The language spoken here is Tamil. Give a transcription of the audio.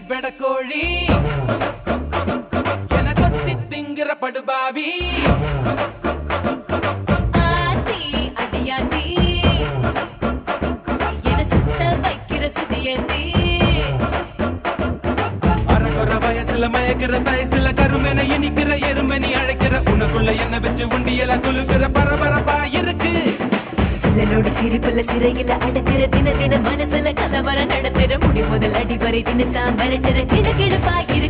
பெடக்கோழி என கொத்தி திங்கிற படுபாவி ஆத்தி அடியாத்தி என சுத்த வைக்கிற சுதியந்தி அரகுற வயசுல மயக்கிற சயசுல கருமென இனிக்கிற எருமனி அழைக்கிற உனக்குள்ள என்ன வச்சு உண்டியல துளுக்கிற பரபரப்பா இருக்கு சிலனோடு சிரிப்புல சிறையில அடைக்கிற தின தின மனசுல கலவரம் நடத்துற முடி முதல் அடிவரை தினத்தான் மறைச்சிற கிழக்கிழப்பா இருக்கு